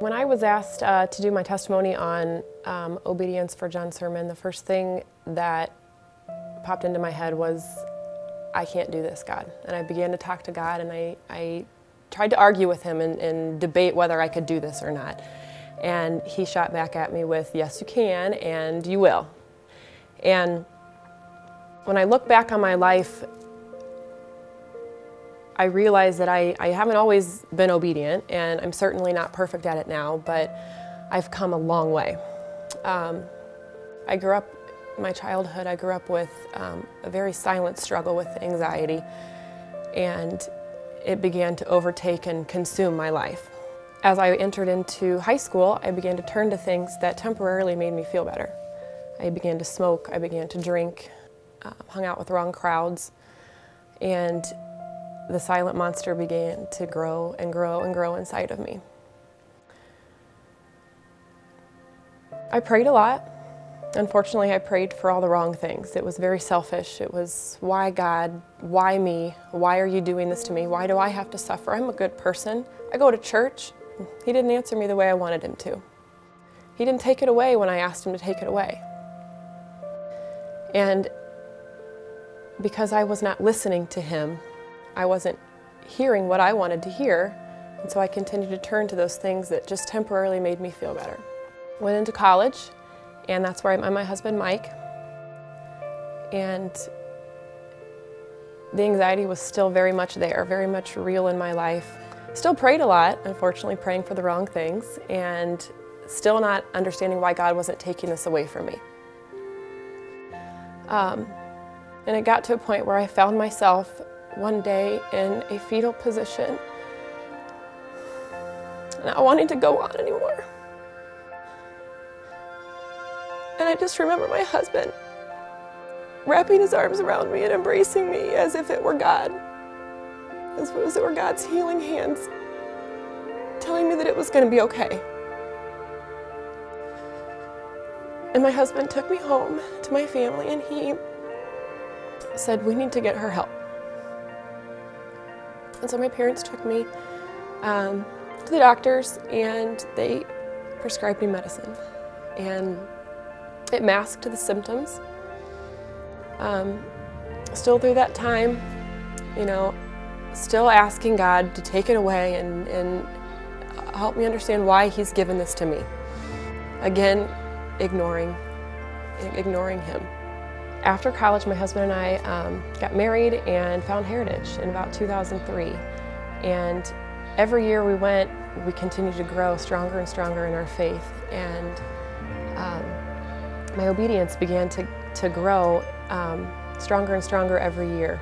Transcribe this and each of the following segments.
When I was asked to do my testimony on obedience for John's sermon, the first thing that popped into my head was, I can't do this, God. And I began to talk to God, and I tried to argue with him and debate whether I could do this or not. And he shot back at me with, yes, you can, and you will. And when I look back on my life, I realize that I haven't always been obedient, and I'm certainly not perfect at it now, but I've come a long way. I grew up, my childhood, I grew up with a very silent struggle with anxiety, and it began to overtake and consume my life. As I entered into high school, I began to turn to things that temporarily made me feel better. I began to smoke, I began to drink, hung out with the wrong crowds, and the silent monster began to grow and grow and grow inside of me. I prayed a lot. Unfortunately, I prayed for all the wrong things. It was very selfish. It was, why God? Why me? Why are you doing this to me? Why do I have to suffer? I'm a good person. I go to church. He didn't answer me the way I wanted him to. He didn't take it away when I asked him to take it away. And because I was not listening to him, I wasn't hearing what I wanted to hear, and so I continued to turn to those things that just temporarily made me feel better. Went into college, and that's where I met my husband, Mike, and the anxiety was still very much there, very much real in my life. Still prayed a lot, unfortunately praying for the wrong things, and still not understanding why God wasn't taking this away from me. And it got to a point where I found myself one day in a fetal position, not wanting to go on anymore. And I just remember my husband wrapping his arms around me and embracing me as if it were God, as if it were God's healing hands, telling me that it was going to be okay. And my husband took me home to my family, and he said, we need to get her help. And so my parents took me to the doctors, and they prescribed me medicine. And it masked the symptoms. Still through that time, you know, still asking God to take it away and help me understand why he's given this to me. Again, ignoring him. After college, my husband and I got married and found Heritage in about 2003. And every year we went, we continued to grow stronger and stronger in our faith. And my obedience began to grow stronger and stronger every year.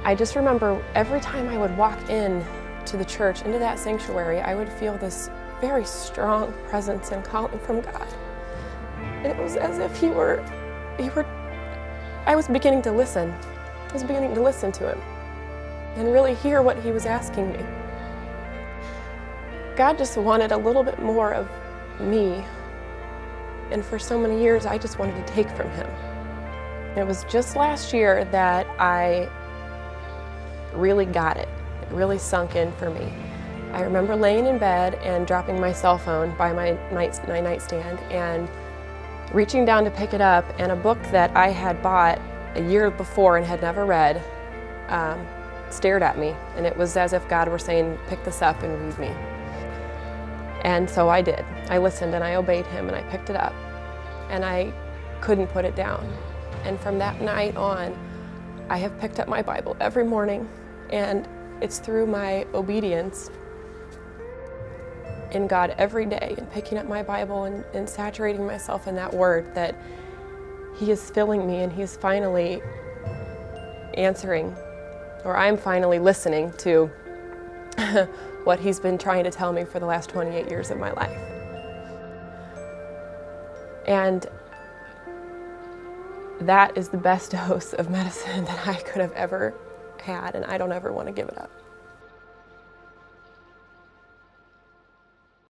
I just remember every time I would walk in to the church, into that sanctuary, I would feel this very strong presence and calling from God. And it was as if I was beginning to listen. I was beginning to listen to him and really hear what he was asking me. God just wanted a little bit more of me, and for so many years I just wanted to take from him. It was just last year that I really got it. It really sunk in for me. I remember laying in bed and dropping my cell phone by my nightstand and reaching down to pick it up, and a book that I had bought a year before and had never read stared at me, and it was as if God were saying, pick this up and read me. And so I did. I listened and I obeyed him, and I picked it up, and I couldn't put it down. And from that night on, I have picked up my Bible every morning, and it's through my obedience in God every day and picking up my Bible and saturating myself in that word that he is filling me, and he is finally answering, or I'm finally listening to what he's been trying to tell me for the last 28 years of my life. And that is the best dose of medicine that I could have ever had, and I don't ever want to give it up.